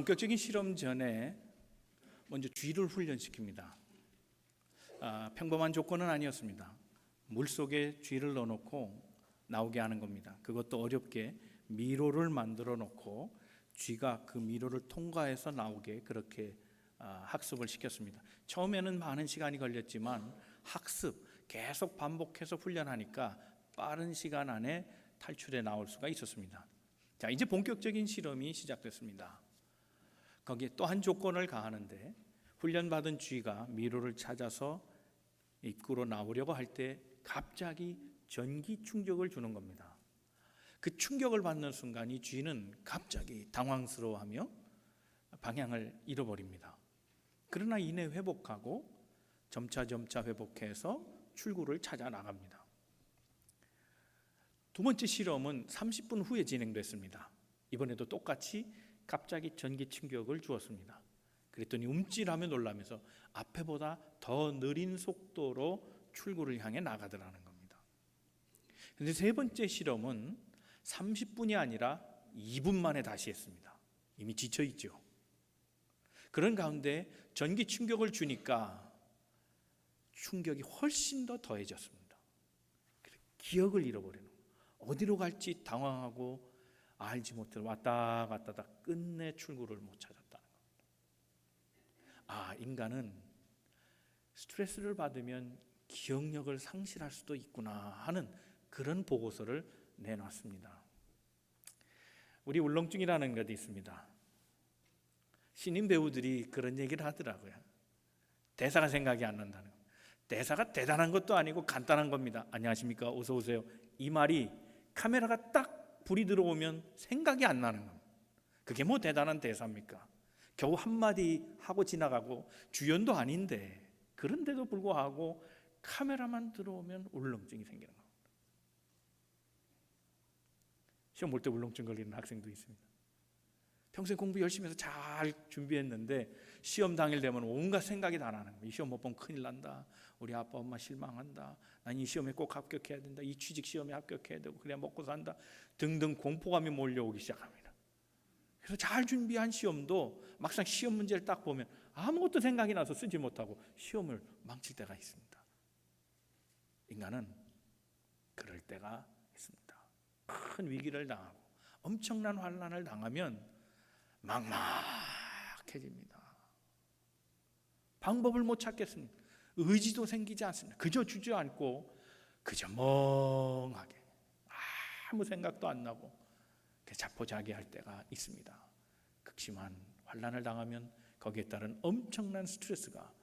본격적인 실험 전에 먼저 쥐를 훈련시킵니다. 평범한 조건은 아니었습니다. 물속에 쥐를 넣어놓고 나오게 하는 겁니다. 그것도 어렵게 미로를 만들어 놓고 쥐가 그 미로를 통과해서 나오게 그렇게 학습을 시켰습니다. 처음에는 많은 시간이 걸렸지만 학습 계속 반복해서 훈련하니까 빠른 시간 안에 탈출해 나올 수가 있었습니다. 자, 이제 본격적인 실험이 시작됐습니다. 거기에 또 한 조건을 가하는데, 훈련받은 쥐가 미로를 찾아서 입구로 나오려고 할 때 갑자기 전기 충격을 주는 겁니다. 그 충격을 받는 순간 이 쥐는 갑자기 당황스러워하며 방향을 잃어버립니다. 그러나 이내 회복하고 점차 회복해서 출구를 찾아 나갑니다. 두 번째 실험은 30분 후에 진행됐습니다. 이번에도 똑같이 갑자기 전기 충격을 주었습니다. 그랬더니 움찔하며 놀라면서 앞에보다 더 느린 속도로 출구를 향해 나가더라는 겁니다. 그런데 세 번째 실험은 30분이 아니라 2분 만에 다시 했습니다. 이미 지쳐있죠. 그런 가운데 전기 충격을 주니까 충격이 훨씬 더 더해졌습니다. 기억을 잃어버리는 거예요. 어디로 갈지 당황하고 알지 못해 왔다 갔다 끝내 출구를 못 찾았다는 겁니다. 인간은 스트레스를 받으면 기억력을 상실할 수도 있구나 하는 그런 보고서를 내놨습니다. 우리 울렁증이라는 것이 있습니다. 신인 배우들이 그런 얘기를 하더라고요. 대사가 생각이 안 난다는 겁니다. 대사가 대단한 것도 아니고 간단한 겁니다. 안녕하십니까, 어서 오세요. 이 말이 카메라가 딱 불이 들어오면 생각이 안 나는 겁니다. 그게 뭐 대단한 대사입니까? 겨우 한마디 하고 지나가고 주연도 아닌데, 그런데도 불구하고 카메라만 들어오면 울렁증이 생기는 겁니다. 시험 볼 때 울렁증 걸리는 학생도 있습니다. 평소에 공부 열심히 해서 잘 준비했는데 시험 당일 되면 온갖 생각이 다 나는 거예요. 이 시험 못 보면 큰일 난다. 우리 아빠 엄마 실망한다. 난 이 시험에 꼭 합격해야 된다. 이 취직 시험에 합격해야 되고 그래야 먹고 산다. 등등 공포감이 몰려오기 시작합니다. 그래서 잘 준비한 시험도 막상 시험 문제를 딱 보면 아무것도 생각이 나서 쓰지 못하고 시험을 망칠 때가 있습니다. 인간은 그럴 때가 있습니다. 큰 위기를 당하고 엄청난 환난을 당하면 막막해집니다. 방법을 못 찾겠습니다. 의지도 생기지 않습니다. 그저 주저앉고 그저 멍하게 아무 생각도 안 나고 자포자기할 때가 있습니다. 극심한 환난을 당하면 거기에 따른 엄청난 스트레스가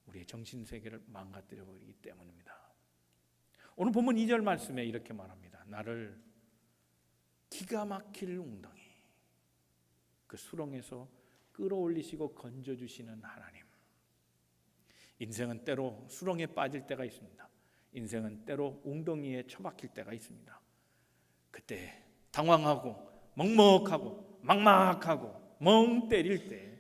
우리의 정신세계를 망가뜨려 버리기 때문입니다. 오늘 본문 2절 말씀에 이렇게 말합니다. 나를 기가 막힐 웅덩이, 그 수렁에서 끌어올리시고 건져주시는 하나님. 인생은 때로 수렁에 빠질 때가 있습니다. 인생은 때로 웅덩이에 처박힐 때가 있습니다. 그때 당황하고 먹먹하고 막막하고 멍 때릴 때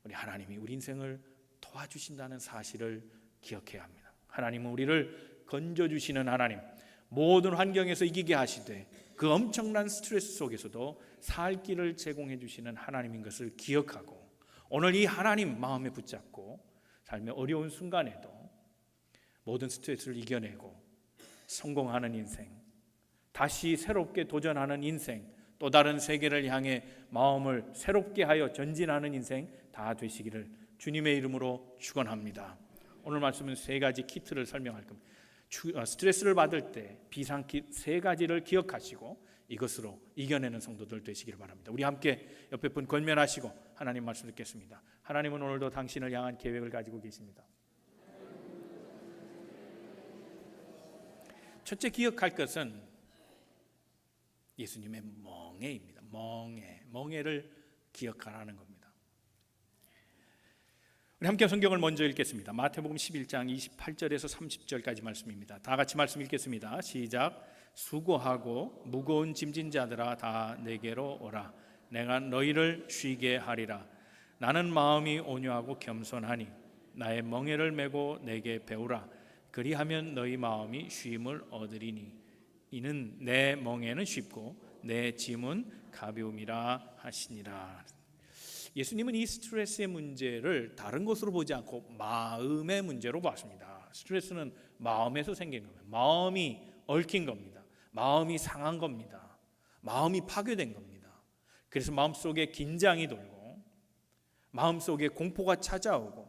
우리 하나님이 우리 인생을 도와주신다는 사실을 기억해야 합니다. 하나님은 우리를 건져주시는 하나님, 모든 환경에서 이기게 하시되 그 엄청난 스트레스 속에서도 살 길을 제공해 주시는 하나님인 것을 기억하고, 오늘 이 하나님 마음에 붙잡고 삶의 어려운 순간에도 모든 스트레스를 이겨내고 성공하는 인생, 다시 새롭게 도전하는 인생, 또 다른 세계를 향해 마음을 새롭게 하여 전진하는 인생 다 되시기를 주님의 이름으로 축원합니다. 오늘 말씀은 세 가지 키트를 설명할 겁니다. 스트레스를 받을 때 비상킷 세 가지를 기억하시고 이것으로 이겨내는 성도들 되시기를 바랍니다. 우리 함께 옆에 분 권면하시고 하나님 말씀 듣겠습니다. 하나님은 오늘도 당신을 향한 계획을 가지고 계십니다. 첫째 기억할 것은 예수님의 멍에입니다. 멍에를 기억하라는 겁니다. 우리 함께 성경을 먼저 읽겠습니다. 마태복음 11장 28절에서 30절까지 말씀입니다. 다 같이 말씀 읽겠습니다. 시작. 수고하고 무거운 짐진 자들아 다 내게로 오라. 내가 너희를 쉬게 하리라. 나는 마음이 온유하고 겸손하니 나의 멍에를 메고 내게 배우라. 그리하면 너희 마음이 쉼을 얻으리니 이는 내 멍에는 쉽고 내 짐은 가벼움이라 하시니라. 예수님은 이 스트레스의 문제를 다른 것으로 보지 않고 마음의 문제로 봤습니다. 스트레스는 마음에서 생기는 겁니다. 마음이 얽힌 겁니다. 마음이 상한 겁니다. 마음이 파괴된 겁니다. 그래서 마음속에 긴장이 돌고, 마음속에 공포가 찾아오고,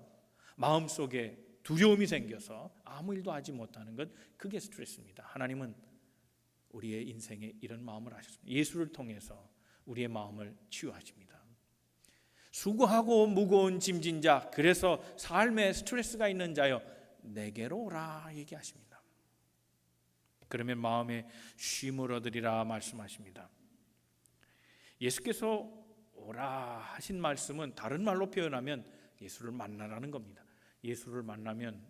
마음속에 두려움이 생겨서 아무 일도 하지 못하는 것, 그게 스트레스입니다. 하나님은 우리의 인생에 이런 마음을 하셨습니다. 예수를 통해서 우리의 마음을 치유하십니다. 수고하고 무거운 짐진 자, 그래서 삶에 스트레스가 있는 자여 내게로 오라 얘기하십니다. 그러면 마음에 쉼을 얻으리라 말씀하십니다. 예수께서 오라 하신 말씀은 다른 말로 표현하면 예수를 만나라는 겁니다. 예수를 만나면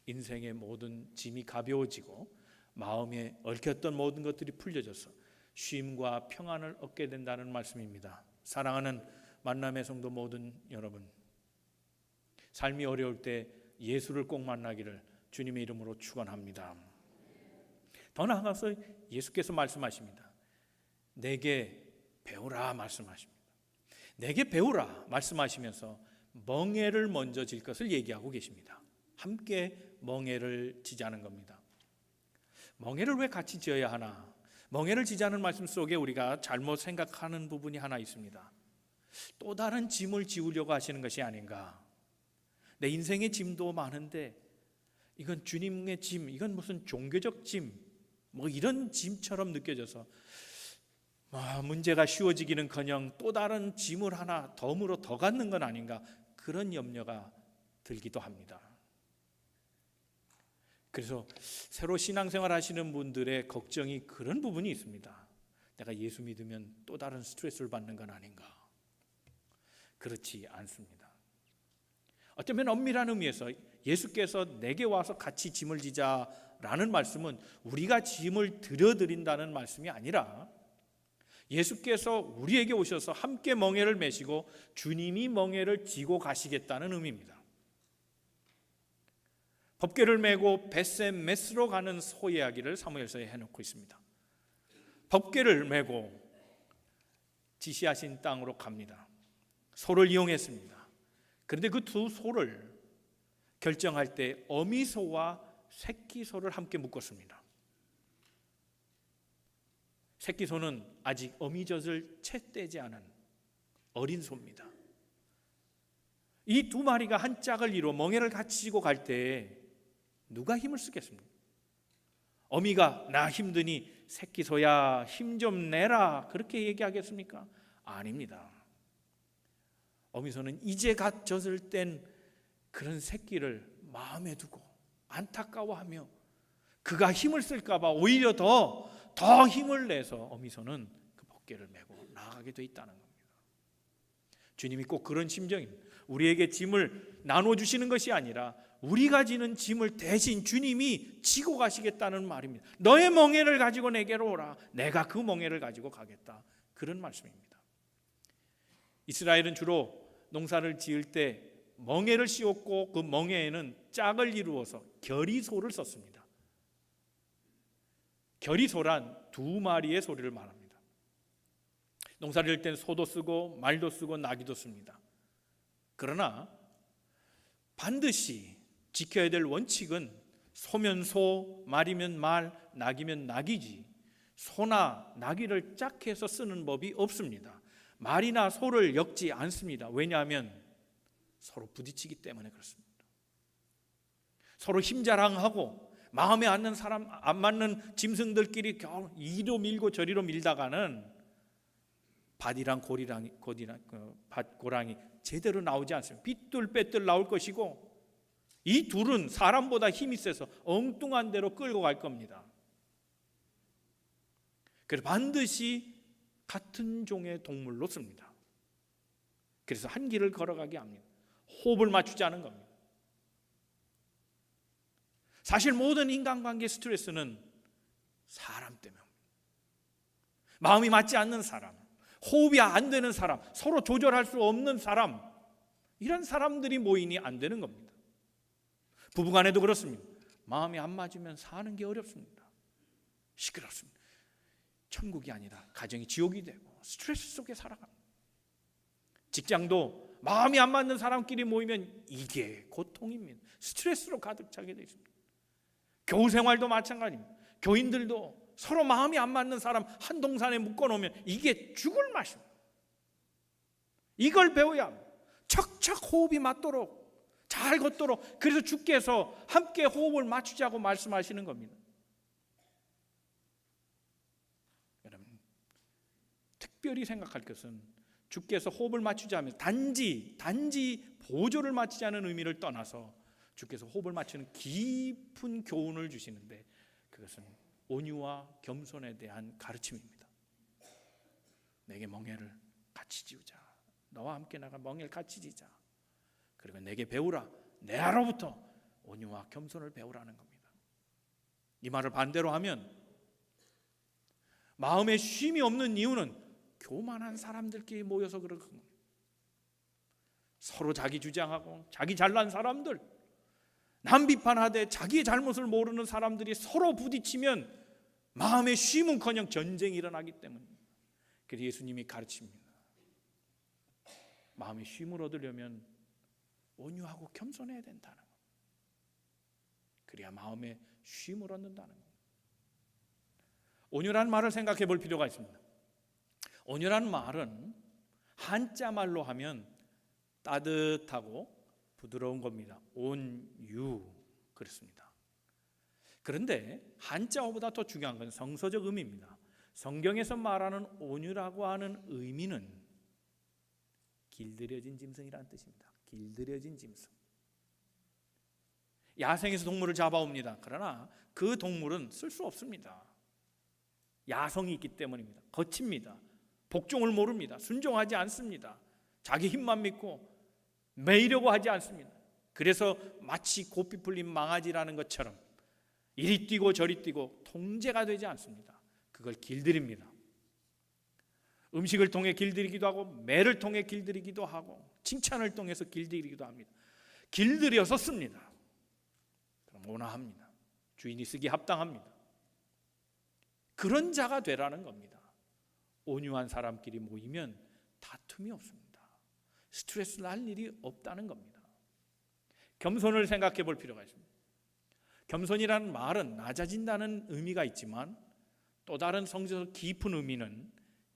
인생의 모든 짐이 가벼워지고 마음에 얽혔던 모든 것들이 풀려져서 쉼과 평안을 얻게 된다는 말씀입니다. 사랑하는 만남의 성도 모든 여러분, 삶이 어려울 때 예수를 꼭 만나기를 주님의 이름으로 축원합니다. 더 나아가서 예수께서 말씀하십니다. 내게 배우라 말씀하십니다. 내게 배우라 말씀하시면서 멍에를 먼저 질 것을 얘기하고 계십니다. 함께 멍에를 지자는 겁니다. 멍에를 왜 같이 지어야 하나? 멍에를 지자는 말씀 속에 우리가 잘못 생각하는 부분이 하나 있습니다. 또 다른 짐을 지우려고 하시는 것이 아닌가? 내 인생의 짐도 많은데 이건 주님의 짐, 이건 무슨 종교적 짐, 뭐 이런 짐처럼 느껴져서 문제가 쉬워지기는커녕 또 다른 짐을 하나 덤으로 더 갖는 건 아닌가? 그런 염려가 들기도 합니다. 그래서 새로 신앙생활 하시는 분들의 걱정이 그런 부분이 있습니다. 내가 예수 믿으면 또 다른 스트레스를 받는 건 아닌가? 그렇지 않습니다. 어쩌면 엄밀한 의미에서 예수께서 내게 와서 같이 짐을 지자라는 말씀은 우리가 짐을 들여드린다는 말씀이 아니라 예수께서 우리에게 오셔서 함께 멍에를 메시고 주님이 멍에를 지고 가시겠다는 의미입니다. 법궤를 메고 벳세메스로 가는 소 이야기를 사무엘서에 해놓고 있습니다. 법궤를 메고 지시하신 땅으로 갑니다. 소를 이용했습니다. 그런데 그 두 소를 결정할 때 어미소와 새끼소를 함께 묶었습니다. 새끼소는 아직 어미젖을 채 떼지 않은 어린 소입니다. 이 두 마리가 한 짝을 이루어 멍에를 같이 지고 갈 때 누가 힘을 쓰겠습니까? 어미가 나 힘드니 새끼소야 힘 좀 내라 그렇게 얘기하겠습니까? 아닙니다. 어미소는 이제 갓 젖을 뗀 그런 새끼를 마음에 두고 안타까워하며 그가 힘을 쓸까 봐 오히려 더 힘을 내서 어미소는 그 법궤를 메고 나아가게 돼 있다는 겁니다. 주님이 꼭 그런 심정입니다. 우리에게 짐을 나눠주시는 것이 아니라 우리가 지는 짐을 대신 주님이 지고 가시겠다는 말입니다. 너의 멍에를 가지고 내게로 오라. 내가 그 멍에를 가지고 가겠다. 그런 말씀입니다. 이스라엘은 주로 농사를 지을 때 멍에를 씌웠고 그 멍에에는 짝을 이루어서 결의소를 썼습니다. 결의소란 두 마리의 소리를 말합니다. 농사를 지을 때는 소도 쓰고 말도 쓰고 나귀도 씁니다. 그러나 반드시 지켜야 될 원칙은 소면 소, 말이면 말, 나귀면 나귀지 소나 나귀를 짝해서 쓰는 법이 없습니다. 말이나 소를 엮지 않습니다. 왜냐하면 서로 부딪히기 때문에 그렇습니다. 서로 힘자랑하고 마음에 안 맞는 짐승들끼리 이리로 밀고 저리로 밀다가는 밭이랑 밭고랑이 제대로 나오지 않습니다. 삐뚤빼뚤 나올 것이고 이 둘은 사람보다 힘이 세서 엉뚱한 대로 끌고 갈 겁니다. 그래서 반드시 같은 종의 동물로 씁니다. 그래서 한 길을 걸어가게 합니다. 호흡을 맞추지 않은 겁니다. 사실 모든 인간관계 스트레스는 사람 때문입니다. 마음이 맞지 않는 사람, 호흡이 안 되는 사람, 서로 조절할 수 없는 사람, 이런 사람들이 모이니 안 되는 겁니다. 부부간에도 그렇습니다. 마음이 안 맞으면 사는 게 어렵습니다. 시끄럽습니다. 천국이 아니라 가정이 지옥이 되고 스트레스 속에 살아갑니다. 직장도 마음이 안 맞는 사람끼리 모이면 이게 고통입니다. 스트레스로 가득 차게 되어 있습니다. 교우 생활도 마찬가지입니다. 교인들도 서로 마음이 안 맞는 사람 한 동산에 묶어놓으면 이게 죽을 맛입니다. 이걸 배워야 합니다. 척척 호흡이 맞도록, 잘 걷도록. 그래서 주께서 함께 호흡을 맞추자고 말씀하시는 겁니다. 여러분, 특별히 생각할 것은 주께서 호흡을 맞추자 하면 단지 보조를 맞추자는 의미를 떠나서 주께서 호흡을 맞추는 깊은 교훈을 주시는데, 그것은 온유와 겸손에 대한 가르침입니다. 내게 멍에를 같이 지우자. 너와 함께 나가 멍에를 같이 지자. 그리고 내게 배우라. 내로부터 온유와 겸손을 배우라는 겁니다. 이 말을 반대로 하면 마음에 쉼이 없는 이유는 교만한 사람들끼리 모여서 그런 겁니다. 서로 자기 주장하고 자기 잘난 사람들, 남 비판하되 자기의 잘못을 모르는 사람들이 서로 부딪히면 마음의 쉼은커녕 전쟁이 일어나기 때문입니다. 그래서 예수님이 가르칩니다. 마음의 쉼을 얻으려면 온유하고 겸손해야 된다는 겁니다. 그래야 마음의 쉼을 얻는다는 겁니다. 온유라는 말을 생각해 볼 필요가 있습니다. 온유라는 말은 한자 말로 하면 따뜻하고 부드러운 겁니다. 온유, 그렇습니다. 그런데 한자어보다 더 중요한 건 성서적 의미입니다. 성경에서 말하는 온유라고 하는 의미는 길들여진 짐승이라는 뜻입니다. 길들여진 짐승. 야생에서 동물을 잡아옵니다. 그러나 그 동물은 쓸 수 없습니다. 야성이 있기 때문입니다. 거칩니다. 복종을 모릅니다. 순종하지 않습니다. 자기 힘만 믿고 매이려고 하지 않습니다. 그래서 마치 고삐 풀린 망아지라는 것처럼 이리 뛰고 저리 뛰고 통제가 되지 않습니다. 그걸 길들입니다. 음식을 통해 길들이기도 하고 매를 통해 길들이기도 하고 칭찬을 통해서 길들이기도 합니다. 길들여서 씁니다. 그럼 온화합니다. 주인이 쓰기 합당합니다. 그런 자가 되라는 겁니다. 온유한 사람끼리 모이면 다툼이 없습니다. 스트레스 날 일이 없다는 겁니다. 겸손을 생각해 볼 필요가 있습니다. 겸손이라는 말은 낮아진다는 의미가 있지만 또 다른 성경적 깊은 의미는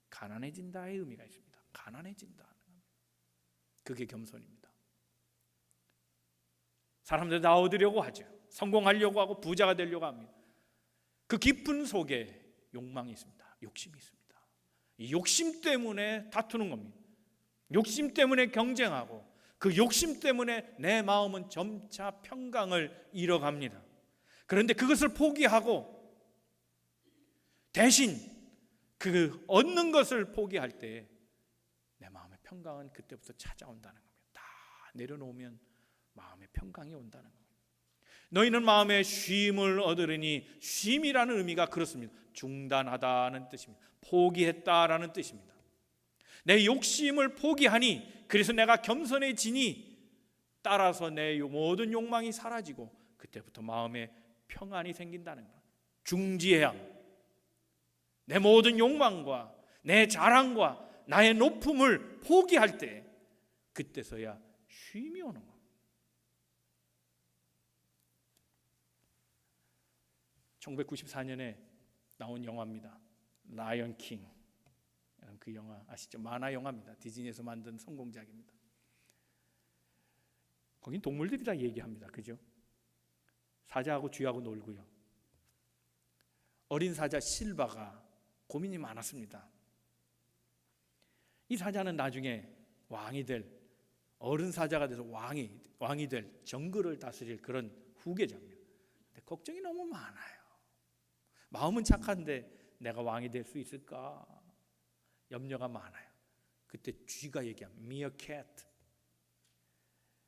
가난해진다의 의미가 있습니다. 가난해진다. 그게 겸손입니다. 사람들 다 얻으려고 하죠. 성공하려고 하고 부자가 되려고 합니다. 그 깊은 속에 욕망이 있습니다. 욕심이 있습니다. 이 욕심 때문에 다투는 겁니다. 욕심 때문에 경쟁하고 그 욕심 때문에 내 마음은 점차 평강을 잃어갑니다. 그런데 그것을 포기하고 대신 그 얻는 것을 포기할 때 내 마음의 평강은 그때부터 찾아온다는 겁니다. 다 내려놓으면 마음의 평강이 온다는 겁니다. 너희는 마음의 쉼을 얻으리니, 쉼이라는 의미가 그렇습니다. 중단하다는 뜻입니다. 포기했다라는 뜻입니다. 내 욕심을 포기하니, 그래서 내가 겸손해지니 따라서 내 모든 욕망이 사라지고 그때부터 마음에 평안이 생긴다는 것. 중지해양, 내 모든 욕망과 내 자랑과 나의 높음을 포기할 때 그때서야 쉼이 오는 겁니다. 1994년에 나온 영화입니다. 라이언 킹. 그 영화 아시죠? 만화 영화입니다. 디즈니에서 만든 성공작입니다. 거긴 동물들이 다 얘기합니다. 그죠? 사자하고 쥐하고 놀고요. 어린 사자 실바가 고민이 많았습니다. 이 사자는 나중에 왕이 될, 어른 사자가 돼서 왕이 될, 정글을 다스릴 그런 후계자입니다. 근데 걱정이 너무 많아요. 마음은 착한데 내가 왕이 될 수 있을까? 염려가 많아요. 그때 쥐가 얘기합니다. Meerkat.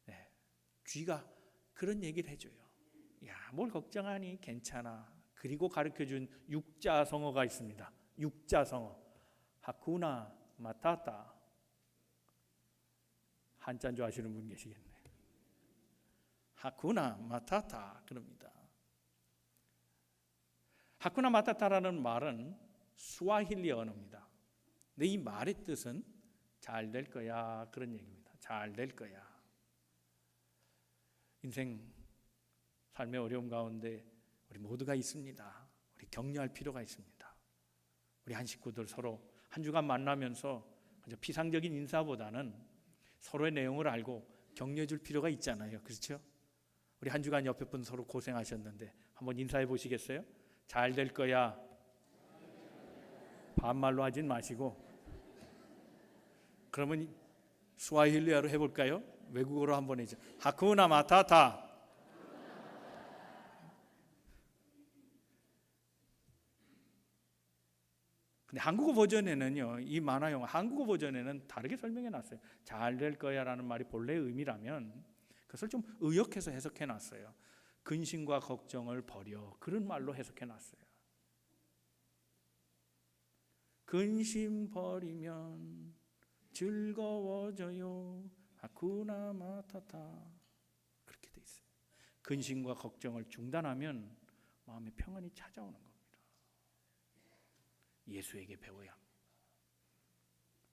네, 쥐가 그런 얘기를 해줘요. 야, 뭘 걱정하니? 괜찮아. 그리고 가르쳐준 육자성어가 있습니다. 육자성어. 하쿠나 마타타. 한자인 줄 아시는 분 계시겠네요. 하쿠나 마타타 그럽니다. 하쿠나 마타타라는 말은 스와힐리 언어입니다. 근데 이 말의 뜻은 잘 될 거야 그런 얘기입니다. 잘 될 거야. 인생 삶의 어려움 가운데 우리 모두가 있습니다. 우리 격려할 필요가 있습니다. 우리 한 식구들 서로 한 주간 만나면서 피상적인 인사보다는 서로의 내용을 알고 격려해 줄 필요가 있잖아요. 그렇죠? 우리 한 주간 옆에 분 서로 고생하셨는데 한번 인사해 보시겠어요? 잘 될 거야. 반말로 하진 마시고. 그러면 스와힐리어로 해볼까요? 외국어로 한번 해죠. 하쿠나 마타타. 근데 한국어 버전에는요, 이 만화 영화 한국어 버전에는 다르게 설명해 놨어요. 잘 될 거야라는 말이 본래의 의미라면 그것을 좀 의역해서 해석해 놨어요. 근심과 걱정을 버려, 그런 말로 해석해 놨어요. 근심 버리면 즐거워져요. 하쿠나 마타타. 그렇게 돼 있어요. 근심과 걱정을 중단하면 마음의 평안이 찾아오는 겁니다. 예수에게 배워야 합니다.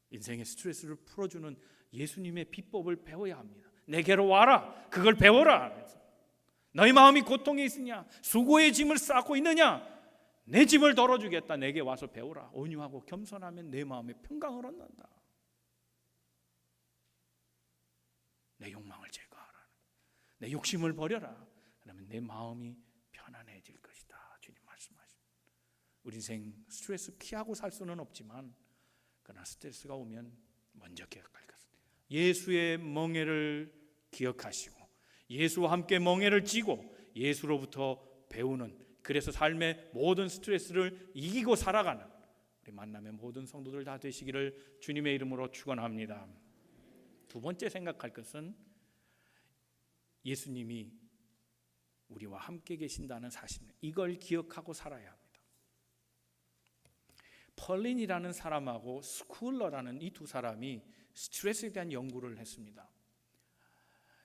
인생의 스트레스를 풀어주는 예수님의 비법을 배워야 합니다. 내게로 와라. 그걸 배워라. 너희 마음이 고통에 있으냐? 수고의 짐을 쌓고 있느냐? 내 짐을 덜어주겠다. 내게 와서 배우라. 온유하고 겸손하면 내 마음에 평강을 얻는다. 내 욕망을 제거하라. 내 욕심을 버려라. 그러면 내 마음이 편안해질 것이다. 주님 말씀하십니다. 우리 인생 스트레스 피하고 살 수는 없지만 그러나 스트레스가 오면 먼저 기억할 것은 예수의 멍에를 기억하시고 예수와 함께 멍에를 지고 예수로부터 배우는, 그래서 삶의 모든 스트레스를 이기고 살아가는 우리 만남의 모든 성도들 다 되시기를 주님의 이름으로 축원합니다. 두 번째 생각할 것은 예수님이 우리와 함께 계신다는 사실, 이걸 기억하고 살아야 합니다. 펄린이라는 사람하고 스쿨러라는 이 두 사람이 스트레스에 대한 연구를 했습니다.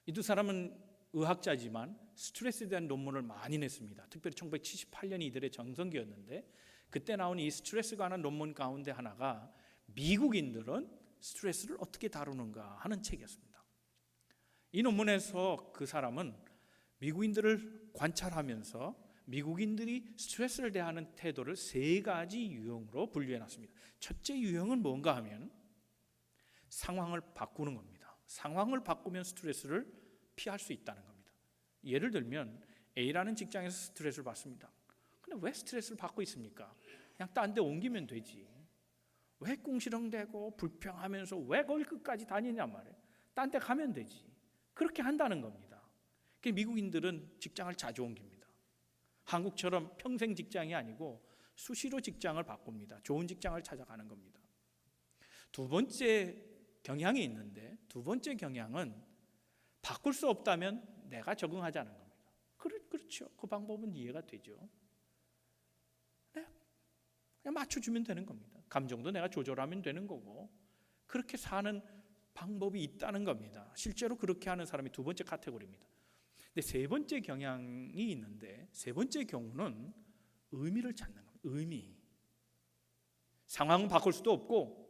이 두 사람은 의학자지만 스트레스에 대한 논문을 많이 냈습니다. 특별히 1978년이 이들의 전성기였는데 그때 나온 이 스트레스에 관한 논문 가운데 하나가 미국인들은 스트레스를 어떻게 다루는가 하는 책이었습니다. 이 논문에서 그 사람은 미국인들을 관찰하면서 미국인들이 스트레스를 대하는 태도를 세 가지 유형으로 분류해 놨습니다. 첫째 유형은 뭔가 하면 상황을 바꾸는 겁니다. 상황을 바꾸면 스트레스를 피할 수 있다는 겁니다. 예를 들면 A라는 직장에서 스트레스를 받습니다. 근데 왜 스트레스를 받고 있습니까? 그냥 딴 데 옮기면 되지. 왜 꿍시렁대고 불평하면서 왜 거기 끝까지 다니냔 말이에요. 딴 데 가면 되지. 그렇게 한다는 겁니다. 미국인들은 직장을 자주 옮깁니다. 한국처럼 평생 직장이 아니고 수시로 직장을 바꿉니다. 좋은 직장을 찾아가는 겁니다. 두 번째 경향이 있는데, 두 번째 경향은 바꿀 수 없다면 내가 적응하자는 겁니다. 그렇죠. 그 방법은 이해가 되죠. 그냥 맞춰주면 되는 겁니다. 감정도 내가 조절하면 되는 거고, 그렇게 사는 방법이 있다는 겁니다. 실제로 그렇게 하는 사람이 두 번째 카테고리입니다. 근데 세 번째 경향이 있는데, 세 번째 경우는 의미를 찾는 겁니다. 의미. 상황은 바꿀 수도 없고,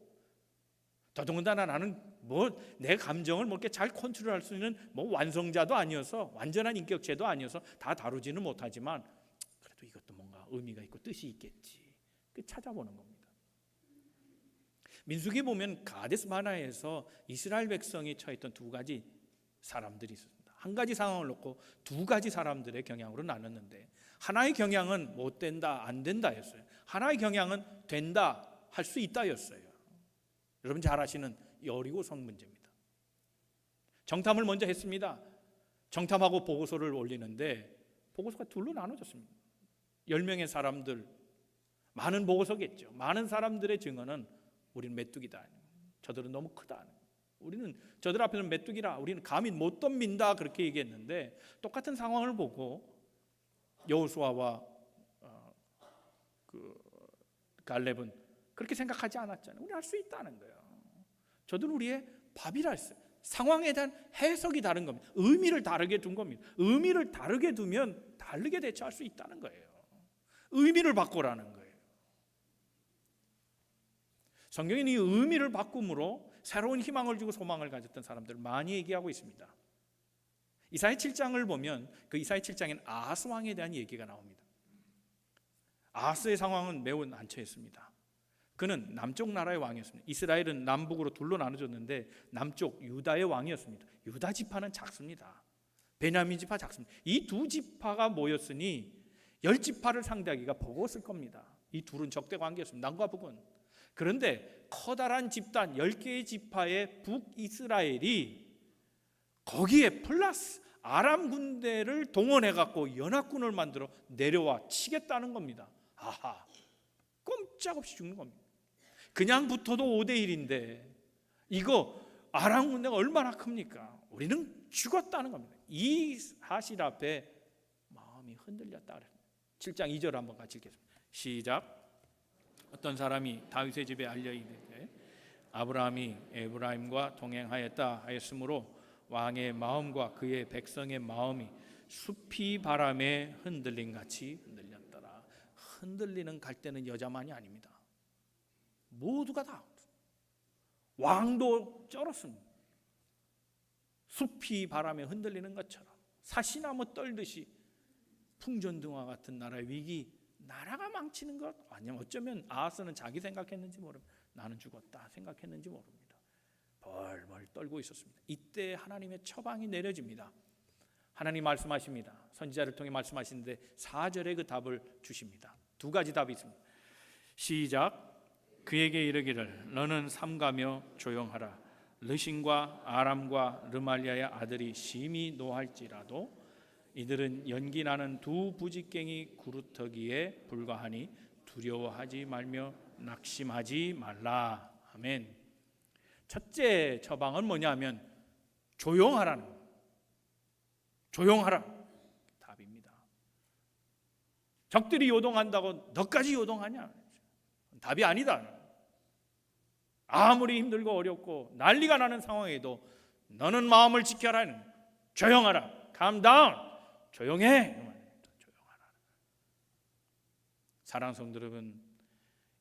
더더군다나 나는 내 감정을 이렇게 잘 컨트롤할 수 있는 완성자도 아니어서, 완전한 인격체도 아니어서 다 다루지는 못하지만 그래도 이것도 뭔가 의미가 있고 뜻이 있겠지. 그 찾아보는 겁니다. 민수기 보면 가데스 바네아에서 이스라엘 백성이 처했던 두 가지 사람들이 있습니다. 한 가지 상황을 놓고 두 가지 사람들의 경향으로 나눴는데, 하나의 경향은 못 된다, 안 된다였어요. 하나의 경향은 된다, 할 수 있다였어요. 여러분 잘 아시는 여리고성 문제입니다. 정탐을 먼저 했습니다. 정탐하고 보고서를 올리는데 보고서가 둘로 나눠졌습니다. 10명의 사람들, 많은 보고서겠죠. 많은 사람들의 증언은 우리는 메뚜기다, 저들은 너무 크다, 우리는 저들 앞에는 메뚜기라, 우리는 감히 못 덤빈다, 그렇게 얘기했는데 똑같은 상황을 보고 여호수아와 갈렙은 그렇게 생각하지 않았잖아요. 우리 할 수 있다는 거예요. 저들은 우리의 밥이라 했어요. 상황에 대한 해석이 다른 겁니다. 의미를 다르게 둔 겁니다. 의미를 다르게 두면 다르게 대처할 수 있다는 거예요. 의미를 바꾸라는 거예요. 성경은 이 의미를 바꿈으로 새로운 희망을 주고 소망을 가졌던 사람들을 많이 얘기하고 있습니다. 이사야 7장을 보면 그 이사야 7장에는 아하스 왕에 대한 얘기가 나옵니다. 아하스의 상황은 매우 난처했습니다. 그는 남쪽 나라의 왕이었습니다. 이스라엘은 남북으로 둘로 나눠졌는데 남쪽 유다의 왕이었습니다. 유다 지파는 작습니다. 베냐민 지파 작습니다. 이 두 지파가 모였으니 10지파를 상대하기가 버거웠을 겁니다. 이 둘은 적대 관계였습니다. 남과 북은. 그런데 커다란 집단 10개의 지파의 북이스라엘이 거기에 플러스 아람 군대를 동원해 갖고 연합군을 만들어 내려와 치겠다는 겁니다. 아하, 꼼짝없이 죽는 겁니다. 그냥 붙어도 5대1인데 이거 아람 군대가 얼마나 큽니까? 우리는 죽었다는 겁니다. 이 사실 앞에 마음이 흔들렸다. 7장 2절 한번 같이 읽겠습니다. 시작. 어떤 사람이 다윗의 집에 알려 이르되 아브라함이 에브라임과 동행하였다 하였으므로 왕의 마음과 그의 백성의 마음이 숲이 바람에 흔들린 같이 흔들렸더라. 흔들리는 갈대는 여자만이 아닙니다. 모두가 다 왕도 쩔었습니다. 숲이 바람에 흔들리는 것처럼 사시나무 떨듯이 풍전등화 같은 나라의 위기, 나라가 망치는 것 아니면 어쩌면 아하스는 자기 생각했는지 모릅니다. 나는 죽었다 생각했는지 모릅니다. 벌벌 떨고 있었습니다. 이때 하나님의 처방이 내려집니다. 하나님 말씀하십니다. 선지자를 통해 말씀하시는데 4절에 그 답을 주십니다. 두 가지 답이 있습니다. 시작. 그에게 이르기를 너는 삼가며 조용하라. 르신과 아람과 르말리아의 아들이 심히 노할지라도 이들은 연기나는 두 부직갱이 구루터기에 불과하니 두려워하지 말며 낙심하지 말라. 아멘. 첫째 처방은 뭐냐면 조용하라는 거예요. 조용하라 답입니다. 적들이 요동한다고 너까지 요동하냐? 답이 아니다. 아무리 힘들고 어렵고 난리가 나는 상황에도 너는 마음을 지켜라. 조용하라. calm down. 조용해. 조용하라. 사랑하는 성도 여러분,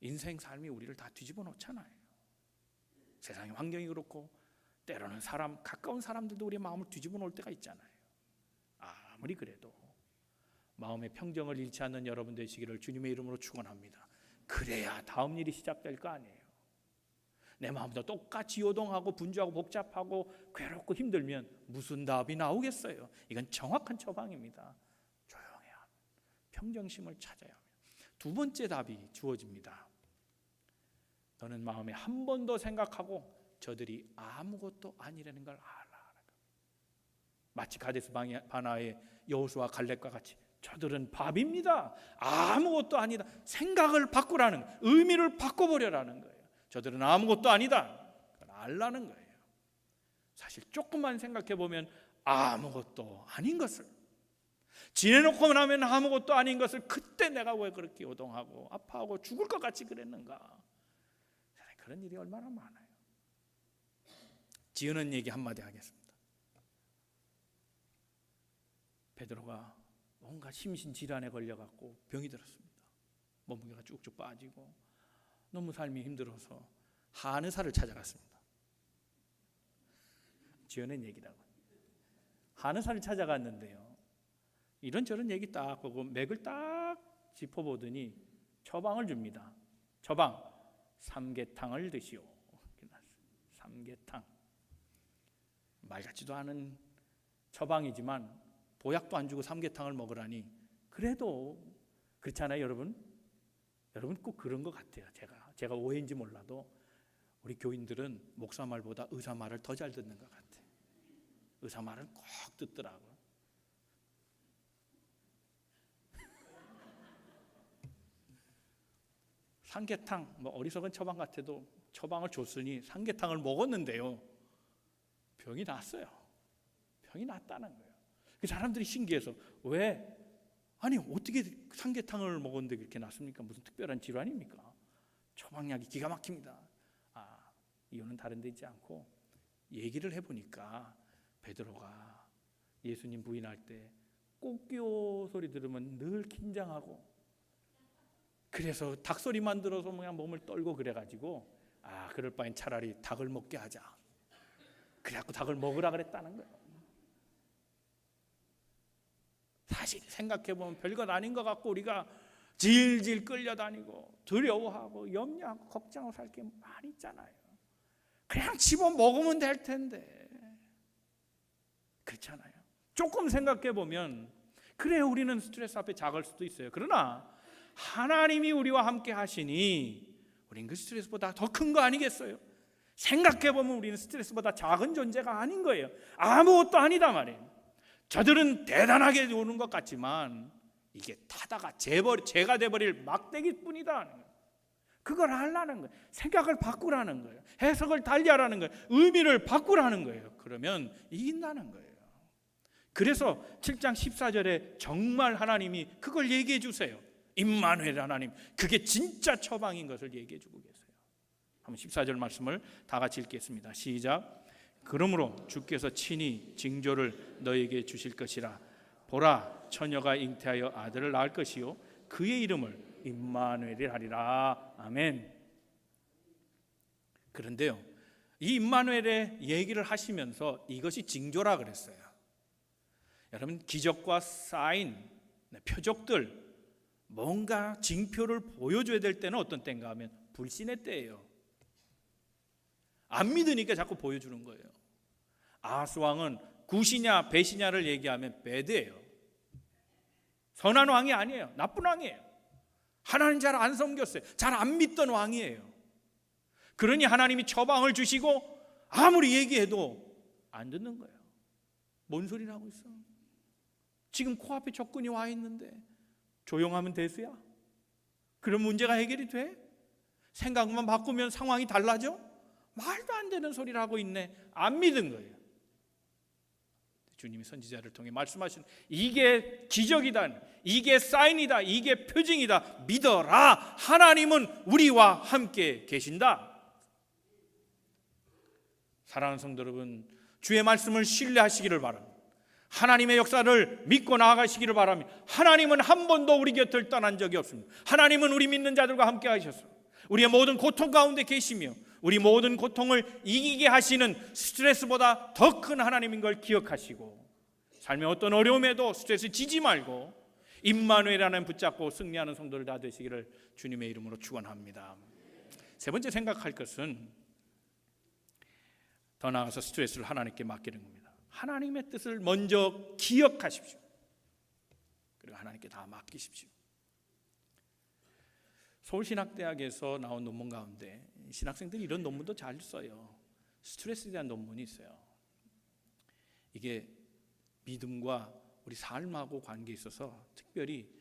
인생 삶이 우리를 다 뒤집어 놓잖아요. 세상의 환경이 그렇고 때로는 가까운 사람들도 우리의 마음을 뒤집어 놓을 때가 있잖아요. 아무리 그래도 마음의 평정을 잃지 않는 여러분 되시기를 주님의 이름으로 축원합니다. 그래야 다음 일이 시작될 거 아니에요. 내 마음도 똑같이 요동하고 분주하고 복잡하고 괴롭고 힘들면 무슨 답이 나오겠어요? 이건 정확한 처방입니다. 조용해야 합니다. 평정심을 찾아야 합니다. 두 번째 답이 주어집니다. 너는 마음에 한 번 더 생각하고 저들이 아무것도 아니라는 걸 알아. 마치 가데스 바나의 여호수아 갈렙과 같이 저들은 밥입니다. 아무것도 아니다. 생각을 바꾸라는, 의미를 바꿔보려라는 거예요. 저들은 아무것도 아니다. 그걸 알라는 거예요. 사실 조금만 생각해 보면 아무것도 아닌 것을, 지내놓고 나면 아무것도 아닌 것을 그때 내가 왜 그렇게 요동하고 아파하고 죽을 것 같이 그랬는가. 그런 일이 얼마나 많아요. 지으는 얘기 한마디 하겠습니다. 베드로가 뭔가 심신질환에 걸려갖고 병이 들었습니다. 몸무게가 쭉쭉 빠지고 너무 삶이 힘들어서 한의사를 찾아갔습니다. 지어낸 얘기라고. 한의사를 찾아갔는데요, 이런저런 얘기 딱 보고 맥을 딱 짚어보더니 처방을 줍니다. 처방, 삼계탕을 드시오. 삼계탕. 말 같지도 않은 처방이지만 보약도 안 주고 삼계탕을 먹으라니, 그래도 그렇잖아요, 여러분. 여러분 꼭 그런 것 같아요. 제가 오해인지 몰라도 우리 교인들은 목사 말보다 의사 말을 더 잘 듣는 것 같아요. 의사 말을 꼭 듣더라고요. 삼계탕, 어리석은 처방 같아도 처방을 줬으니 삼계탕을 먹었는데요, 병이 났어요. 병이 났다는 거예요. 그 사람들이 신기해서 왜? 아니 어떻게 삼계탕을 먹었는데 그렇게 났습니까? 무슨 특별한 질환입니까? 처방약이 기가 막힙니다. 이유는 다른 데 있지 않고, 얘기를 해보니까 베드로가 예수님 부인할 때 꽃교 소리 들으면 늘 긴장하고, 그래서 닭소리만 들어서 그냥 몸을 떨고 그래가지고 그럴 바엔 차라리 닭을 먹게 하자. 그래갖고 닭을 먹으라 그랬다는 거예요. 사실 생각해보면 별것 아닌 것 같고 우리가 질질 끌려다니고 두려워하고 염려하고 걱정하고 살 게 많이 있잖아요. 그냥 집어 먹으면 될 텐데 그렇잖아요. 조금 생각해보면 그래요, 우리는 스트레스 앞에 작을 수도 있어요. 그러나 하나님이 우리와 함께 하시니 우린 그 스트레스보다 더 큰 거 아니겠어요? 생각해보면 우리는 스트레스보다 작은 존재가 아닌 거예요. 아무것도 아니다 말이에요. 저들은 대단하게 오는 것 같지만 이게 타다가 죄가 돼버릴 막대기뿐이다. 그걸 하려는 거예요. 생각을 바꾸라는 거예요. 해석을 달리하라는 거예요. 의미를 바꾸라는 거예요. 그러면 이긴다는 거예요. 그래서 7장 14절에 정말 하나님이 그걸 얘기해 주세요. 임마누엘 하나님, 그게 진짜 처방인 것을 얘기해 주고 계세요. 한번 14절 말씀을 다 같이 읽겠습니다. 시작. 그러므로 주께서 친히 징조를 너에게 주실 것이라. 보라, 처녀가 잉태하여 아들을 낳을 것이요 그의 이름을 임마누엘이라 하리라. 아멘. 그런데요, 이 임마누엘의 얘기를 하시면서 이것이 징조라 그랬어요. 여러분, 기적과 사인, 표적들, 뭔가 징표를 보여줘야 될 때는 어떤 때인가 하면 불신의 때예요. 안 믿으니까 자꾸 보여주는 거예요. 아하스왕은 굿이냐 배시냐를 얘기하면 배드예요. 선한 왕이 아니에요. 나쁜 왕이에요. 하나님 잘 안 섬겼어요. 잘 안 믿던 왕이에요. 그러니 하나님이 처방을 주시고 아무리 얘기해도 안 듣는 거예요. 뭔 소리를 하고 있어? 지금 코앞에 적군이 와 있는데 조용하면 대수야? 그런 문제가 해결이 돼? 생각만 바꾸면 상황이 달라져? 말도 안 되는 소리를 하고 있네. 안 믿은 거예요. 주님이 선지자를 통해 말씀하시는 이게 기적이다, 이게 사인이다, 이게 표징이다, 믿어라. 하나님은 우리와 함께 계신다. 사랑하는 성도 여러분, 주의 말씀을 신뢰하시기를 바랍니다. 하나님의 역사를 믿고 나아가시기를 바랍니다. 하나님은 한 번도 우리 곁을 떠난 적이 없습니다. 하나님은 우리 믿는 자들과 함께 하셨습니다. 우리의 모든 고통 가운데 계시며 우리 모든 고통을 이기게 하시는 스트레스보다 더 큰 하나님인 걸 기억하시고 삶의 어떤 어려움에도 스트레스 지지 말고 임마누엘 하나님 붙잡고 승리하는 성도들 다 되시기를 주님의 이름으로 축원합니다. 세 번째 생각할 것은 더 나아가서 스트레스를 하나님께 맡기는 겁니다. 하나님의 뜻을 먼저 기억하십시오. 그리고 하나님께 다 맡기십시오. 서울신학대학에서 나온 논문 가운데 신학생들이 이런 논문도 잘 써요. 스트레스에 대한 논문이 있어요. 이게 믿음과 우리 삶하고 관계에 있어서 특별히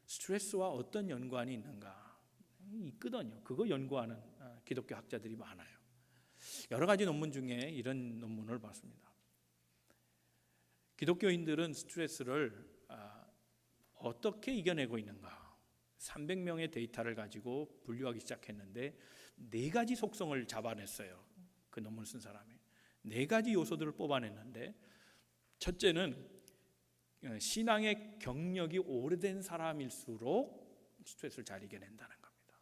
스트레스와 어떤 연관이 있는가 있거든요. 그거 연구하는 기독교 학자들이 많아요. 여러 가지 논문 중에 이런 논문을 봤습니다. 기독교인들은 스트레스를 어떻게 이겨내고 있는가? 300명의 데이터를 가지고 분류하기 시작했는데 4가지 속성을 잡아냈어요. 그 논문 쓴 사람이 4가지 요소들을 뽑아냈는데, 첫째는 신앙의 경력이 오래된 사람일수록 스트레스를 잘 이겨낸다는 겁니다.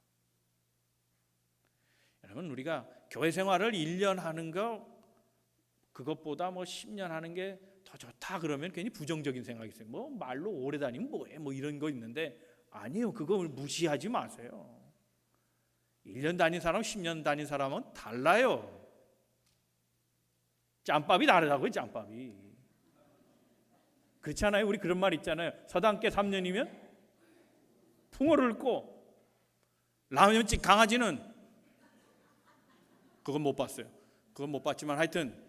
여러분, 우리가 교회 생활을 1년 하는 거 그것보다 10년 하는 게 더 좋다 그러면 괜히 부정적인 생각이 있어요. 말로 오래 다니면 뭐해? 이런 거 있는데 아니에요. 그걸 무시하지 마세요. 1년 다닌 사람, 10년 다닌 사람은 달라요. 짬밥이 다르다고요, 짬밥이. 그렇잖아요. 우리 그런 말 있잖아요. 서당계 3년이면 풍어를 읊고 라면집 강아지는 그건 못 봤어요. 그건 못 봤지만 하여튼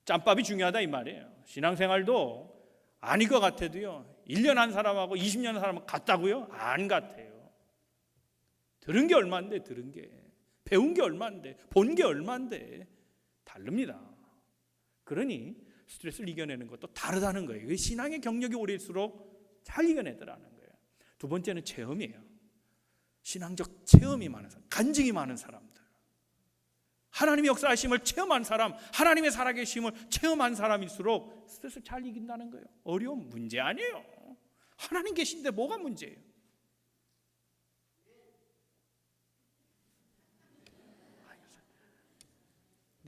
짬밥이 중요하다 이 말이에요. 신앙생활도 아닐 것 같아도요, 1년 한 사람하고 20년 한 사람은 같다고요? 안 같아요. 들은 게 얼마인데, 들은 게. 배운 게 얼마인데, 본 게 얼마인데. 다릅니다. 그러니 스트레스를 이겨내는 것도 다르다는 거예요. 신앙의 경력이 오래일수록 잘 이겨내더라는 거예요. 두 번째는 체험이에요. 신앙적 체험이 많은 사람, 간증이 많은 사람들. 하나님의 역사하심을 체험한 사람, 하나님의 살아계심을 체험한 사람일수록 스트레스를 잘 이긴다는 거예요. 어려운 문제 아니에요. 하나님 계신데 뭐가 문제예요?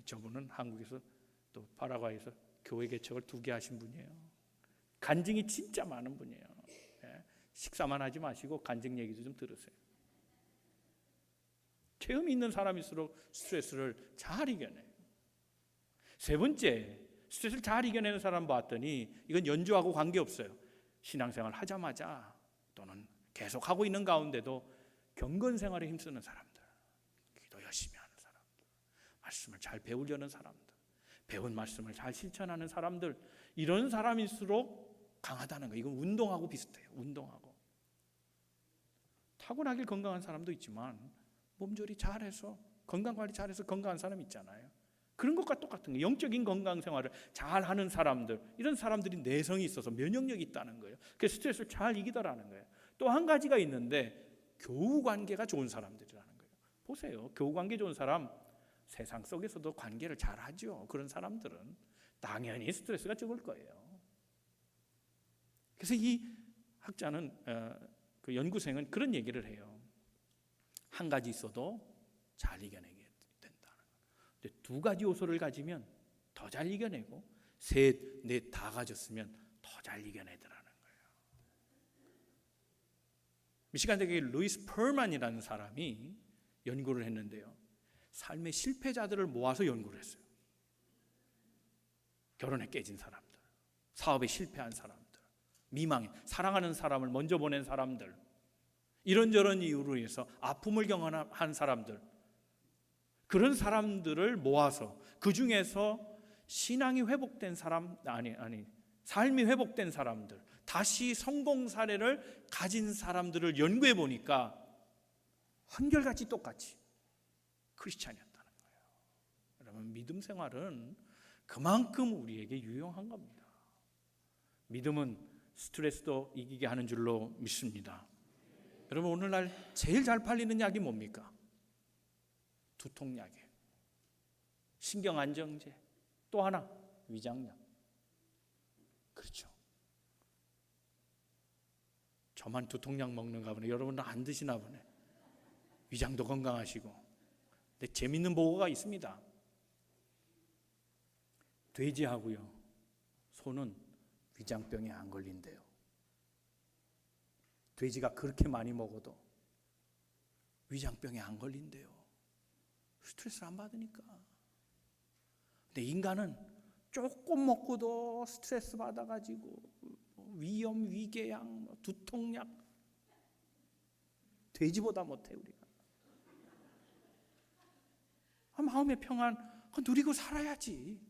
저분은 한국에서 또 파라과이에서 교회 개척을 2개 하신 분이에요. 간증이 진짜 많은 분이에요. 식사만 하지 마시고 간증 얘기도 좀 들으세요. 체험이 있는 사람일수록 스트레스를 잘 이겨내요. 3번째, 스트레스를 잘 이겨내는 사람 봤더니 이건 연주하고 관계없어요. 신앙생활 하자마자 또는 계속하고 있는 가운데도 경건생활에 힘쓰는 사람들, 기도 열심히 하는 사람들, 말씀을 잘 배우려는 사람들, 배운 말씀을 잘 실천하는 사람들, 이런 사람일수록 강하다는 거예요. 이건 운동하고 비슷해요. 운동하고. 타고나길 건강한 사람도 있지만 몸조리 잘해서 건강관리 잘해서 건강한 사람 있잖아요. 그런 것과 똑같은 거예요. 영적인 건강생활을 잘하는 사람들, 이런 사람들이 내성이 있어서 면역력이 있다는 거예요. 그래서 스트레스를 잘 이기더라는 거예요. 또 한 가지가 있는데 교우관계가 좋은 사람들이라는 거예요. 보세요. 교우관계 좋은 사람 세상 속에서도 관계를 잘하죠. 그런 사람들은 당연히 스트레스가 적을 거예요. 그래서 이 학자는 그 연구생은 그런 얘기를 해요. 한 가지 있어도 잘 이겨내게 된다는 거예요. 근데 2가지 요소를 가지면 더 잘 이겨내고 3, 4 다 가졌으면 더 잘 이겨내더라는 거예요. 미시간 대학의 루이스 펄만이라는 사람이 연구를 했는데요. 삶의 실패자들을 모아서 연구를 했어요. 결혼에 깨진 사람들, 사업에 실패한 사람들, 미망해 사랑하는 사람을 먼저 보낸 사람들, 이런저런 이유로 해서 아픔을 경험한 사람들, 그런 사람들을 모아서 그 중에서 신앙이 회복된 사람, 삶이 회복된 사람들, 다시 성공 사례를 가진 사람들을 연구해 보니까 한결같이 똑같이 크리스찬이었다는 거예요. 여러분, 믿음 생활은 그만큼 우리에게 유용한 겁니다. 믿음은 스트레스도 이기게 하는 줄로 믿습니다. 여러분, 오늘날 제일 잘 팔리는 약이 뭡니까? 두통약이에요. 신경안정제. 또 하나, 위장약. 그렇죠. 저만 두통약 먹는가 보네. 여러분은 안 드시나 보네. 위장도 건강하시고. 근데 재밌는 보고가 있습니다. 돼지하고요, 소는 위장병에 안 걸린대요. 돼지가 그렇게 많이 먹어도 위장병에 안 걸린대요. 스트레스를 안 받으니까. 근데 인간은 조금 먹고도 스트레스 받아가지고 위염, 위궤양, 두통약, 돼지보다 못해 우리가. 마음의 평안 누리고 살아야지.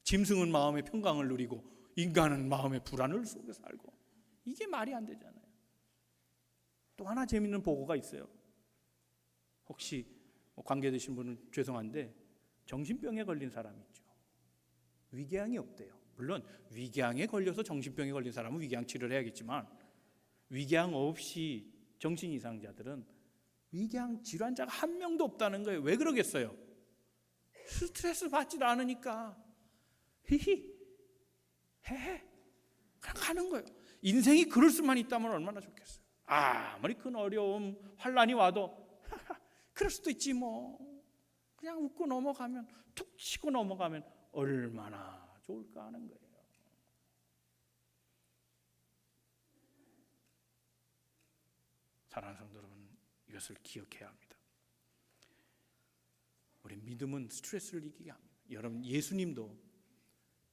짐승은 마음의 평강을 누리고 인간은 마음의 불안을 속에 살고, 이게 말이 안 되잖아요. 또 하나 재밌는 보고가 있어요. 혹시 관계되신 분은 죄송한데 정신병에 걸린 사람이 있죠. 위궤양이 없대요. 물론 위궤양에 걸려서 정신병에 걸린 사람은 위궤양 치료를 해야겠지만, 위궤양 없이 정신 이상자들은 위궤양 질환자가 한 명도 없다는 거예요. 왜 그러겠어요? 스트레스 받지 않으니까. 히히 헤헤 그냥 가는 거예요. 인생이 그럴 수만 있다면 얼마나 좋겠어요. 아무리 큰 어려움, 환난이 와도 그럴 수도 있지 뭐, 그냥 웃고 넘어가면, 툭 치고 넘어가면 얼마나 좋을까 하는 거예요. 사랑하는 성도 여러분, 이것을 기억해야 합니다. 우리 믿음은 스트레스를 이기게 합니다. 여러분, 예수님도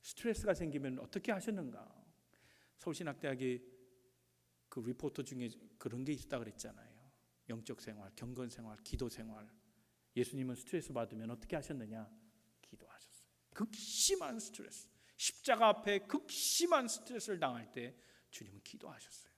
스트레스가 생기면 어떻게 하셨는가? 서울신학대학의 그 리포터 중에 그런 게 있다 그랬잖아요. 영적 생활, 경건 생활, 기도 생활. 예수님은 스트레스 받으면 어떻게 하셨느냐? 기도하셨어요. 극심한 스트레스, 십자가 앞에 극심한 스트레스를 당할 때 주님은 기도하셨어요.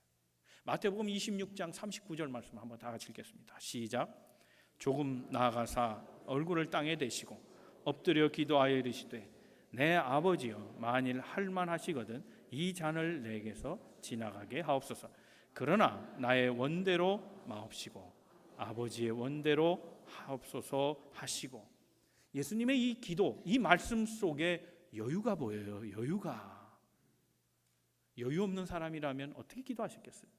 마태복음 26장 39절 말씀 한번 다 같이 읽겠습니다. 시작. 조금 나아가사 얼굴을 땅에 대시고 엎드려 기도하여 이르시되, 내 아버지여, 만일 할만하시거든 이 잔을 내게서 지나가게 하옵소서. 그러나 나의 원대로 마옵시고 아버지의 원대로 하옵소서 하시고. 예수님의 이 기도, 이 말씀 속에 여유가 보여요. 여유가. 여유 없는 사람이라면 어떻게 기도하셨겠어요?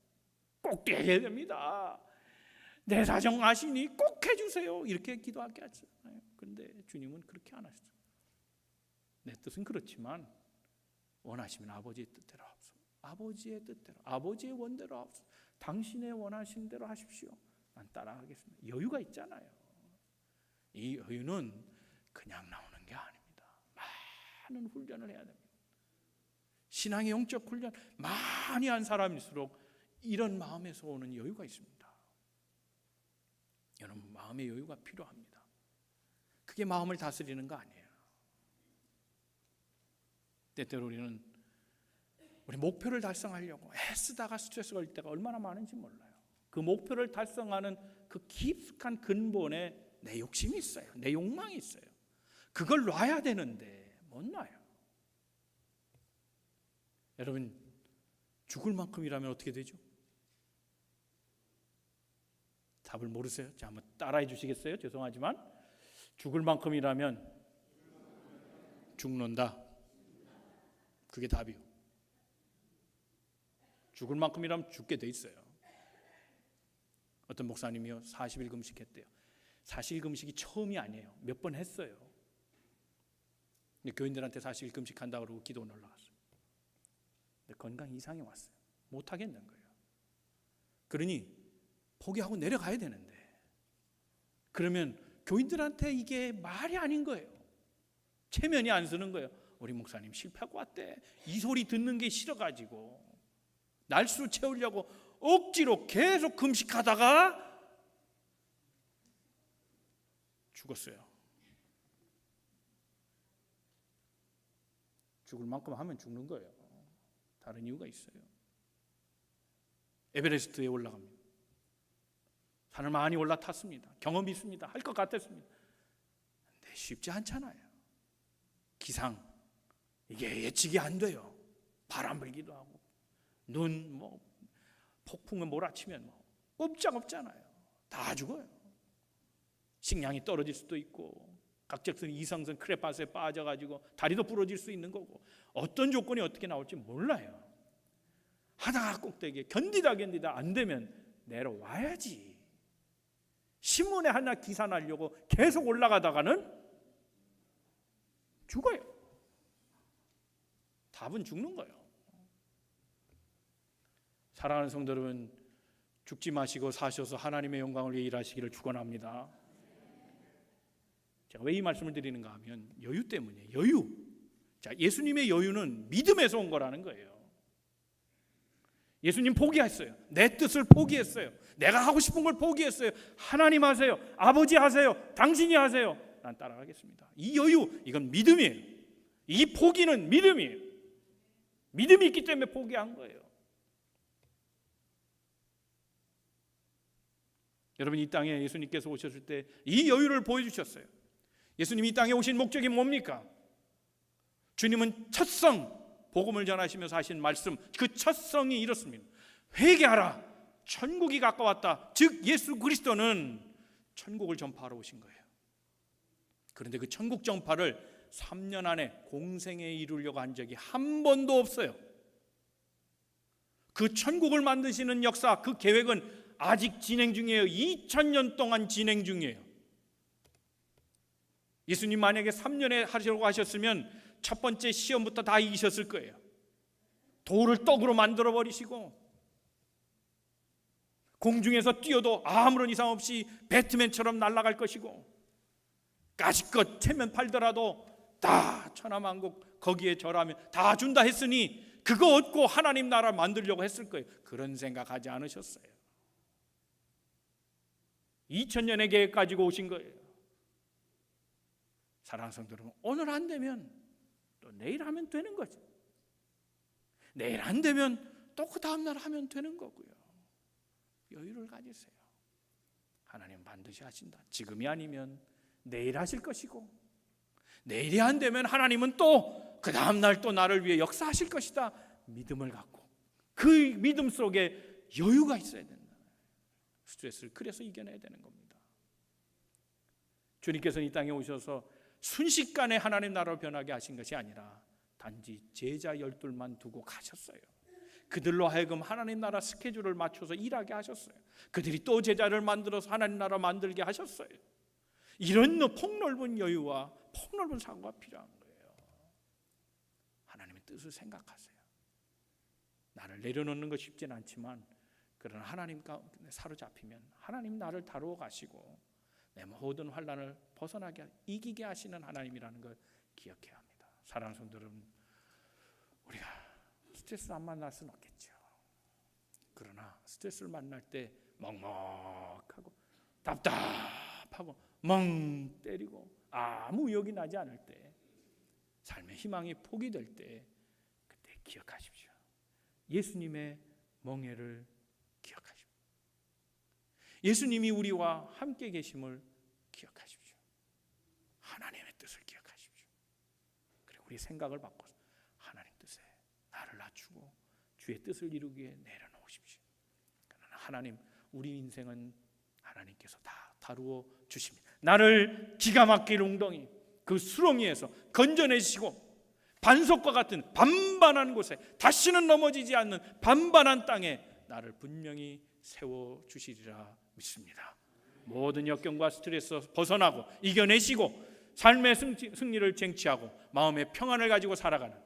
꼭 뛰어야 됩니다. 내 사정 아시니 꼭 해주세요. 이렇게 기도하게 하잖아요. 그런데 주님은 그렇게 안 하셨어요. 내 뜻은 그렇지만 원하시면 아버지의 뜻대로 하옵소서. 아버지의 뜻대로, 아버지의 원대로 하옵소서. 당신의 원하신 대로 하십시오. 난 따라하겠습니다. 여유가 있잖아요. 이 여유는 그냥 나오는 게 아닙니다. 많은 훈련을 해야 됩니다. 신앙의 영적 훈련 많이 한 사람일수록 이런 마음에서 오는 여유가 있습니다. 여러분, 마음의 여유가 필요합니다. 그게 마음을 다스리는 거 아니에요. 때때로 우리는 우리 목표를 달성하려고 애쓰다가 스트레스 걸릴 때가 얼마나 많은지 몰라요. 그 목표를 달성하는 그 깊숙한 근본에 내 욕심이 있어요. 내 욕망이 있어요. 그걸 놔야 되는데 못 놔요. 여러분, 죽을 만큼이라면 어떻게 되죠? 답을 모르세요? 자, 한번 따라해 주시겠어요? 죄송하지만 죽을 만큼이라면 죽는다. 그게 답이요. 죽을 만큼이라면 죽게 돼 있어요. 어떤 목사님이요 40일 금식했대요. 40일 금식이 처음이 아니에요. 몇 번 했어요. 근데 교인들한테 40일 금식한다고 그러고 기도원 올라갔어요. 근데 건강 이상이 왔어요. 못 하겠는 거예요. 그러니 포기하고 내려가야 되는데, 그러면 교인들한테 이게 말이 아닌 거예요. 체면이 안 서는 거예요. 우리 목사님 실패하고 왔대. 이 소리 듣는 게 싫어가지고 날수 채우려고 억지로 계속 금식하다가 죽었어요. 죽을 만큼 하면 죽는 거예요. 다른 이유가 있어요. 에베레스트에 올라갑니다. 산을 많이 올라탔습니다. 경험이 있습니다. 할 것 같았습니다. 근데 쉽지 않잖아요. 기상, 이게 예측이 안 돼요. 바람 불기도 하고 눈, 폭풍을 몰아치면 꼼짝없잖아요. 다 죽어요. 식량이 떨어질 수도 있고 각적선 이성선 크레파스에 빠져가지고 다리도 부러질 수 있는 거고, 어떤 조건이 어떻게 나올지 몰라요. 하다가 꼭대기에 견디다 안 되면 내려와야지. 신문에 하나 기사 날려고 계속 올라가다가는 죽어요. 답은 죽는 거예요. 사랑하는 성도 여러분, 죽지 마시고 사셔서 하나님의 영광을 위해 일하시기를 축원합니다. 제가 왜 이 말씀을 드리는가 하면 여유 때문이에요. 여유. 자, 예수님의 여유는 믿음에서 온 거라는 거예요. 예수님 포기했어요. 내 뜻을 포기했어요. 내가 하고 싶은 걸 포기했어요. 하나님 하세요. 아버지 하세요. 당신이 하세요. 난 따라가겠습니다. 이 여유, 이건 믿음이에요. 이 포기는 믿음이에요. 믿음이 있기 때문에 포기한 거예요. 여러분, 이 땅에 예수님께서 오셨을 때 이 여유를 보여주셨어요. 예수님이 이 땅에 오신 목적이 뭡니까? 주님은 첫성, 복음을 전하시면서 하신 말씀, 그 첫성이 이렇습니다. 회개하라, 천국이 가까웠다. 즉 예수 그리스도는 천국을 전파하러 오신 거예요. 그런데 그 천국 전파를 3년 안에 공생에 이루려고 한 적이 한 번도 없어요. 그 천국을 만드시는 역사, 그 계획은 아직 진행 중이에요. 2000년 동안 진행 중이에요. 예수님 만약에 3년에 하시려고 하셨으면 첫 번째 시험부터 다 이기셨을 거예요. 돌을 떡으로 만들어 버리시고 공중에서 뛰어도 아무런 이상 없이 배트맨처럼 날아갈 것이고, 가지껏 체면 팔더라도 다 천하만국 거기에 절하면 다 준다 했으니 그거 얻고 하나님 나라 만들려고 했을 거예요. 그런 생각하지 않으셨어요. 2000년의 계획 가지고 오신 거예요. 사랑하는 성도 여러분, 오늘 안 되면 또 내일 하면 되는 거죠. 내일 안 되면 또 그 다음날 하면 되는 거고요. 여유를 가지세요. 하나님 반드시 하신다. 지금이 아니면 내일 하실 것이고, 내일이 안 되면 하나님은 또 그 다음날 또 나를 위해 역사하실 것이다. 믿음을 갖고, 그 믿음 속에 여유가 있어야 된다. 스트레스를 그래서 이겨내야 되는 겁니다. 주님께서는 이 땅에 오셔서 순식간에 하나님 나라로 변하게 하신 것이 아니라 단지 제자 12만 두고 가셨어요. 그들로 하여금 하나님 나라 스케줄을 맞춰서 일하게 하셨어요. 그들이 또 제자를 만들어서 하나님 나라 만들게 하셨어요. 이런 폭넓은 여유와 폭넓은 사고가 필요한 거예요. 하나님의 뜻을 생각하세요. 나를 내려놓는 것 쉽지는 않지만 그러나 하나님 가운데 사로잡히면 하나님 나를 다루어 가시고 내 모든 환난을 벗어나게 이기게 하시는 하나님이라는 걸 기억해야 합니다. 사랑하는 성도 여러분, 우리가 스트레스 안 만날 수는 없겠죠. 그러나 스트레스를 만날 때 먹먹하고 답답하고 멍 때리고 아무 의욕이 나지 않을 때, 삶의 희망이 포기될 때, 그때 기억하십시오. 예수님의 멍에를 기억하십시오. 예수님이 우리와 함께 계심을 기억하십시오. 하나님의 뜻을 기억하십시오. 그리고 우리 생각을 바꿔서 하나님 뜻에 나를 낮추고 주의 뜻을 이루기 위해 내려놓으십시오. 그러나 하나님, 우리 인생은 하나님께서 다 다루어 주십니다. 나를 기가 막힐 웅덩이, 그 수렁이에서 건져내시고 반석과 같은 반반한 곳에, 다시는 넘어지지 않는 반반한 땅에 나를 분명히 세워주시리라 믿습니다. 모든 역경과 스트레스 벗어나고 이겨내시고 삶의 승리를 쟁취하고 마음의 평안을 가지고 살아가는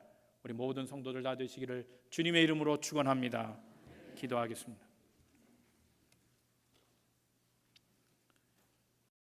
우리 모든 성도들 다 되시기를 주님의 이름으로 축원합니다. 기도하겠습니다.